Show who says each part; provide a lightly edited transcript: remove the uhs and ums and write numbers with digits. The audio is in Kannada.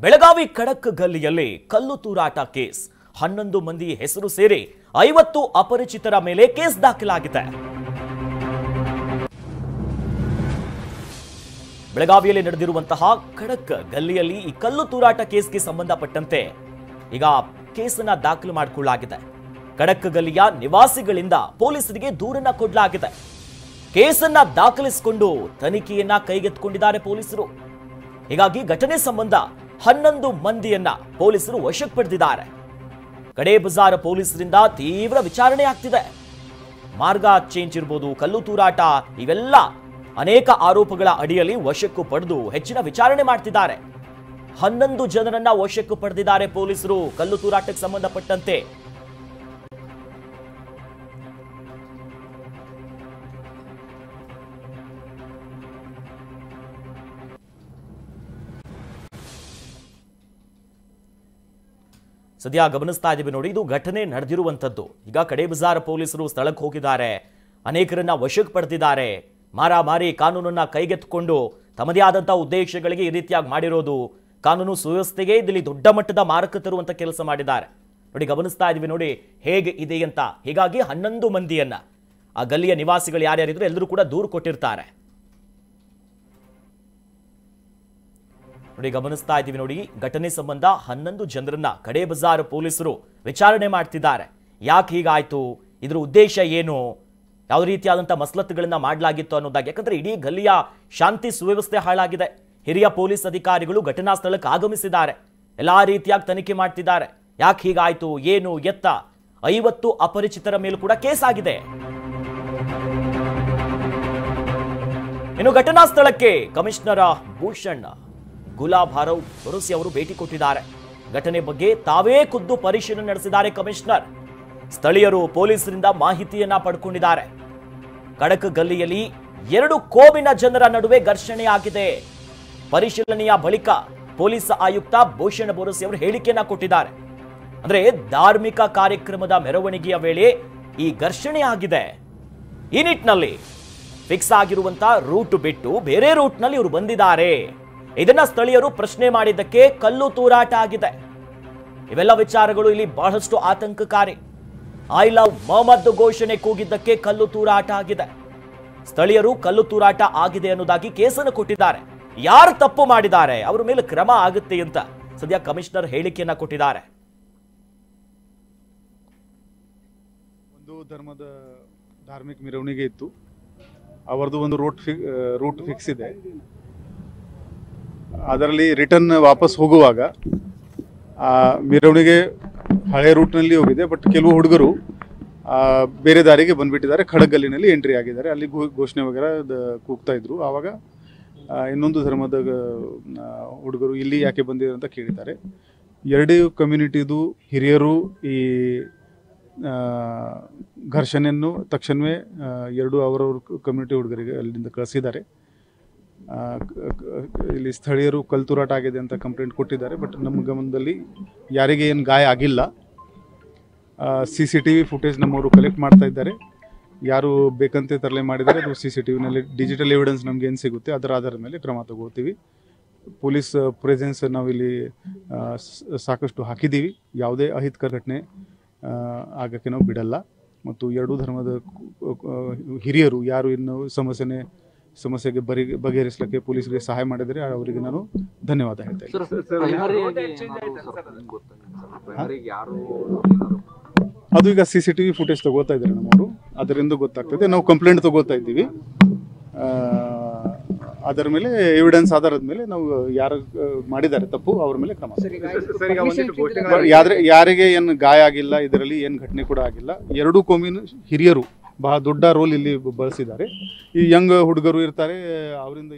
Speaker 1: ಬೆಳಗಾವಿ ಖಡಕ್ ಗಲ್ಲಿಯಲ್ಲಿ ಕಲ್ಲು ತೂರಾಟ ಕೇಸ್ 11 ಮಂದಿ ಹೆಸರು ಸೇರಿ 50 ಅಪರಿಚಿತರ ಮೇಲೆ ಕೇಸ್ ದಾಖಲಾಗಿದೆ. ಬೆಳಗಾವಿಯಲ್ಲಿ ನಡೆದಿರುವಂತಹ ಖಡಕ್ ಗಲ್ಲಿಯಲ್ಲಿ ಈ ಕಲ್ಲು ತೂರಾಟ ಕೇಸ್ಗೆ ಸಂಬಂಧಪಟ್ಟಂತೆ ಈಗ ಕೇಸನ್ನ ದಾಖಲು ಮಾಡಿಕೊಳ್ಳಲಾಗಿದೆ. ಖಡಕ್ ಗಲ್ಲಿಯ ನಿವಾಸಿಗಳಿಂದ ಪೊಲೀಸರಿಗೆ ದೂರನ್ನ ಕೊಡಲಾಗಿದೆ. ಕೇಸನ್ನ ದಾಖಲಿಸಿಕೊಂಡು ತನಿಖೆಯನ್ನ ಕೈಗೆತ್ತಿಕೊಂಡಿದ್ದಾರೆ ಪೊಲೀಸರು. ಹೀಗಾಗಿ ಘಟನೆ ಸಂಬಂಧ 11 ಮಂದಿಯನ್ನ ಪೊಲೀಸರು ವಶಕ್ಕೆ ಪಡೆದಿದ್ದಾರೆ. ಕಡೆ ಬಜಾರ್ ಪೊಲೀಸರಿಂದ ತೀವ್ರ ವಿಚಾರಣೆ ಆಗ್ತಿದೆ. ಮಾರ್ಗ ಚೇಂಜ್ ಇರಬಹುದು, ಕಲ್ಲು ತೂರಾಟ, ಇವೆಲ್ಲ ಅನೇಕ ಆರೋಪಗಳ ಅಡಿಯಲ್ಲಿ ವಶಕ್ಕೂ ಪಡೆದು ಹೆಚ್ಚಿನ ವಿಚಾರಣೆ ಮಾಡ್ತಿದ್ದಾರೆ. 11 ಜನರನ್ನ ವಶಕ್ಕೆ ಪಡೆದಿದ್ದಾರೆ ಪೊಲೀಸರು ಕಲ್ಲು ತೂರಾಟಕ್ಕೆ ಸಂಬಂಧಪಟ್ಟಂತೆ. ಸದ್ಯ ಗಮನಿಸ್ತಾ ಇದ್ದೀವಿ ನೋಡಿ, ಇದು ಘಟನೆ ನಡೆದಿರುವಂತದ್ದು. ಈಗ ಕಡೆ ಬಜಾರ್ ಪೊಲೀಸರು ಸ್ಥಳಕ್ಕೆ ಹೋಗಿದ್ದಾರೆ, ಅನೇಕರನ್ನ ವಶಕ್ಕೆ ಪಡೆದಿದ್ದಾರೆ. ಮಾರಾಮಾರಿ ಕಾನೂನನ್ನ ಕೈಗೆತ್ತಿಕೊಂಡು ತಮ್ಮದೇ ಆದಂತಹ ಉದ್ದೇಶಗಳಿಗೆ ಈ ರೀತಿಯಾಗಿ ಮಾಡಿರೋದು, ಕಾನೂನು ಸುವ್ಯವಸ್ಥೆಗೆ ಇಲ್ಲಿ ದೊಡ್ಡ ಮಟ್ಟದ ಮಾರಕ ತರುವಂತ ಕೆಲಸ ಮಾಡಿದ್ದಾರೆ ನೋಡಿ. ಗಮನಿಸ್ತಾ ಇದೀವಿ ನೋಡಿ ಹೇಗೆ ಇದೆ ಅಂತ. ಹೀಗಾಗಿ 11 ಮಂದಿಯನ್ನ ಆ ಗಲ್ಲಿಯ ನಿವಾಸಿಗಳು ಯಾರ್ಯಾರಿದ್ರು ಎಲ್ಲರೂ ಕೂಡ ದೂರು ಕೊಟ್ಟಿರ್ತಾರೆ ನೋಡಿ. ಗಮನಿಸ್ತಾ ಇದ್ದೀವಿ ನೋಡಿ, ಘಟನೆ ಸಂಬಂಧ 11 ಜನರನ್ನ ಕಡೆ ಬಜಾರ್ ಪೊಲೀಸರು ವಿಚಾರಣೆ ಮಾಡ್ತಿದ್ದಾರೆ. ಯಾಕೆ ಹೀಗಾಯ್ತು, ಇದ್ರ ಉದ್ದೇಶ ಏನು, ಯಾವ ರೀತಿಯಾದಂತಹ ಮಸಲತ್ತುಗಳನ್ನ ಮಾಡಲಾಗಿತ್ತು ಅನ್ನೋದಾಗಿ. ಯಾಕಂದ್ರೆ ಇಡೀ ಗಲ್ಲಿಯ ಶಾಂತಿ ಸುವ್ಯವಸ್ಥೆ ಹಾಳಾಗಿದೆ. ಹಿರಿಯ ಪೊಲೀಸ್ ಅಧಿಕಾರಿಗಳು ಘಟನಾ ಸ್ಥಳಕ್ಕೆ ಆಗಮಿಸಿದ್ದಾರೆ, ಎಲ್ಲಾ ರೀತಿಯಾಗಿ ತನಿಖೆ ಮಾಡ್ತಿದ್ದಾರೆ. ಯಾಕೆ ಹೀಗಾಯ್ತು, ಏನು ಎತ್ತ. 50 ಅಪರಿಚಿತರ ಮೇಲೂ ಕೂಡ ಕೇಸ್ ಆಗಿದೆ. ಇನ್ನು ಘಟನಾ ಸ್ಥಳಕ್ಕೆ ಕಮಿಷನರ್ ಭೂಷಣ್ ಗುಲಾಬ್ ಹಾರವ್ ಭರೋಸೆ ಅವರು ಭೇಟಿ ಕೊಟ್ಟಿದ್ದಾರೆ. ಘಟನೆ ಬಗ್ಗೆ ತಾವೇ ಖುದ್ದು ಪರಿಶೀಲನೆ ನಡೆಸಿದ್ದಾರೆ ಕಮಿಷನರ್. ಸ್ಥಳೀಯರು ಪೊಲೀಸರಿಂದ ಮಾಹಿತಿಯನ್ನ ಪಡ್ಕೊಂಡಿದ್ದಾರೆ. ಖಡಕ್ ಗಲ್ಲಿಯಲ್ಲಿ 2 ಕೋಮಿನ ಜನರ ನಡುವೆ ಘರ್ಷಣೆ ಆಗಿದೆ. ಪರಿಶೀಲನೆಯ ಬಳಿಕ ಪೊಲೀಸ್ ಆಯುಕ್ತ ಭೂಷಣ್ ಭರೋಸೆ ಅವರು ಹೇಳಿಕೆಯನ್ನ ಕೊಟ್ಟಿದ್ದಾರೆ. ಅಂದ್ರೆ ಧಾರ್ಮಿಕ ಕಾರ್ಯಕ್ರಮದ ಮೆರವಣಿಗೆಯ ವೇಳೆ ಈ ಘರ್ಷಣೆ ಆಗಿದೆ. ಈ ನಿಟ್ಟಿನಲ್ಲಿ ಫಿಕ್ಸ್ ಆಗಿರುವಂತಹ ರೂಟ್ ಬಿಟ್ಟು ಬೇರೆ ರೂಟ್ ನಲ್ಲಿ ಇವರು ಬಂದಿದ್ದಾರೆ. ಇದನ್ನ ಸ್ಥಳೀಯರು ಪ್ರಶ್ನೆ ಮಾಡಿದ್ದಕ್ಕೆ ಕಲ್ಲು ತೂರಾಟ ಆಗಿದೆ. ಇವೆಲ್ಲ ವಿಚಾರಗಳು ಇಲ್ಲಿ ಬಹಳಷ್ಟು ಆತಂಕಕಾರಿ. ಐ ಲವ್ ಮೊಹಮ್ಮದ್ ಘೋಷಣೆ ಕೂಗಿದ್ದಕ್ಕೆ ಕಲ್ಲು ತೂರಾಟ ಆಗಿದೆ. ಸ್ಥಳೀಯರು ಕಲ್ಲು ತೂರಾಟ ಆಗಿದೆ ಅನ್ನೋದಾಗಿ ಕೇಸನ್ನು ಕೊಟ್ಟಿದ್ದಾರೆ. ಯಾರು ತಪ್ಪು ಮಾಡಿದ್ದಾರೆ ಅವರ ಮೇಲೆ ಕ್ರಮ ಆಗುತ್ತೆ ಅಂತ ಸದ್ಯ ಕಮಿಷನರ್ ಹೇಳಿಕೆಯನ್ನ ಕೊಟ್ಟಿದ್ದಾರೆ.
Speaker 2: ಒಂದು ಧರ್ಮದ ಧಾರ್ಮಿಕ ಮೆರವಣಿಗೆ ಇತ್ತು, ಅವರದು ಒಂದು ರೂಟ್ ಫಿಕ್ಸ್ ಇದೆ. ಅದರಲ್ಲಿ ರಿಟರ್ನ್ ವಾಪಸ್ ಹೋಗುವಾಗ ಮೆರವಣಿಗೆ ಹಳೆ ರೂಟ್ನಲ್ಲಿ ಹೋಗಿದೆ. ಬಟ್ ಕೆಲವು ಹುಡುಗರು ಬೇರೆ ದಾರಿಗೆ ಬಂದ್ಬಿಟ್ಟಿದ್ದಾರೆ, ಖಡಗಲ್ಲಿನಲ್ಲಿ ಎಂಟ್ರಿ ಆಗಿದ್ದಾರೆ. ಅಲ್ಲಿ ಘೋಷಣೆ ವಗೇರೆ ಕೂಗ್ತಾ ಇದ್ರು. ಆವಾಗ ಇನ್ನೊಂದು ಧರ್ಮದ ಹುಡುಗರು ಇಲ್ಲಿ ಯಾಕೆ ಬಂದಿದ್ದಾರೆ ಅಂತ ಕೇಳಿದ್ದಾರೆ. 2 ಕಮ್ಯುನಿಟಿದು ಹಿರಿಯರು ಈ ಘರ್ಷಣೆಯನ್ನು ತಕ್ಷಣವೇ 2 ಅವರವ್ರ ಕಮ್ಯುನಿಟಿ ಹುಡುಗರಿಗೆ ಅಲ್ಲಿಂದ ಕಳಿಸಿದ್ದಾರೆ. ಇಲ್ಲಿ ಸ್ಥಳೀಯರು ಕಲ್ಲು ತೂರಾಟ ಆಗಿದೆ ಅಂತ ಕಂಪ್ಲೇಂಟ್ ಕೊಟ್ಟಿದ್ದಾರೆ. ಬಟ್ ನಮ್ಮ ಗಮನದಲ್ಲಿ ಯಾರಿಗೆ ಏನು ಗಾಯ ಆಗಿಲ್ಲ. CCTV ಫುಟೇಜ್ ನಮ್ಮವರು ಕಲೆಕ್ಟ್ ಮಾಡ್ತಾ ಇದ್ದಾರೆ. ಯಾರು ಬೇಕಂತೆ ತರಲೆ ಮಾಡಿದ್ದಾರೆ ಅದು CCTVನಲ್ಲಿ ಡಿಜಿಟಲ್ ಎವಿಡೆನ್ಸ್ ನಮ್ಗೆ ಏನು ಸಿಗುತ್ತೆ ಅದರ ಆಧಾರದ ಮೇಲೆ ಕ್ರಮ ತಗೋತೀವಿ. ಪೊಲೀಸ್ ಪ್ರೆಸೆನ್ಸ್ ನಾವಿಲ್ಲಿ ಸಾಕಷ್ಟು ಹಾಕಿದ್ದೀವಿ. ಯಾವುದೇ ಅಹಿತಕರ ಘಟನೆ ಆಗಕ್ಕೆ ನಾವು ಬಿಡಲ್ಲ. ಮತ್ತು 2 ಧರ್ಮದ ಹಿರಿಯರು ಯಾರು ಇನ್ನು ಸಮಸ್ಯೆಗೆ ಬಗೆಹರಿಸಲಿಕ್ಕೆ ಪೊಲೀಸರಿಗೆ ಸಹಾಯ ಮಾಡಿದರೆ ಅವರಿಗೆ ನಾನು ಧನ್ಯವಾದ ಹೇಳ್ತಾ ಇದ್ದೀನಿ. ಅದು ಈಗ CCTV ಫುಟೇಜ್ ತಗೋತಾ ಇದ್ದಾರೆ ನಮ್ಮವರು, ಅದರಿಂದ ಗೊತ್ತಾಗ್ತದೆ. ನಾವು ಕಂಪ್ಲೇಂಟ್ ತಗೋತಾ ಇದ್ದೀವಿ. ಅದರ ಮೇಲೆ ಎವಿಡೆನ್ಸ್ ಆಧಾರದ ಮೇಲೆ ನಾವು ಯಾರು ಮಾಡಿದ್ದಾರೆ ತಪ್ಪು ಅವ್ರ ಮೇಲೆ ಕ್ರಮ. ಯಾರಿಗೆ ಏನು ಗಾಯ ಆಗಿಲ್ಲ, ಇದರಲ್ಲಿ ಏನು ಘಟನೆ ಕೂಡ ಆಗಿಲ್ಲ. 2 ಕೋಮಿನ ಹಿರಿಯರು ಬಹಳ ದೊಡ್ಡ ರೋಲ್ ಇಲ್ಲಿ ಬಳಸಿದ್ದಾರೆ. ಈ ಯಂಗ್ ಹುಡುಗರು ಇರ್ತಾರೆ, ಅವರಿಂದ